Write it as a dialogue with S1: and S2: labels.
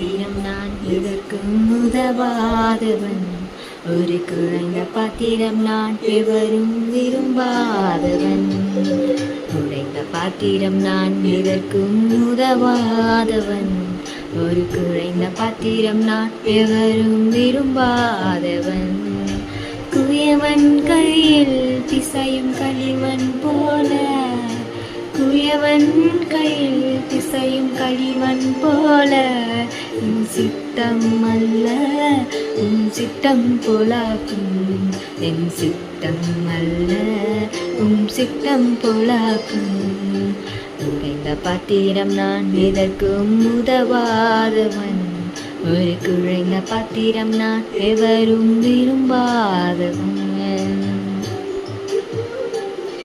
S1: பாத்திரம் நான் எதற்கும் உதவாதவன். ஒரு குறைந்த பாத்திரம் நான் எவரும் விரும்பாதவன். உடைந்த பாத்திரம் நான் எதற்கும் உதவாதவன். ஒரு குறைந்த பாத்திரம் நான் எவரும் விரும்பாதவன். குயவன் கையில் பிசையும் களிமண் போல, குயவன் கையில் பிசையும் களிமண் போல, உன் சித்தம் அல்ல உன் சித்தம் போலாக்கும். என் சித்தம் அல்ல உன் சித்தம் போலாக்கும். உடைந்த பாத்திரம் நான் எதற்கும் உதவாதவன். ஒரு குறைந்த பாத்திரம் நான் எவரும் விரும்பாதவன்.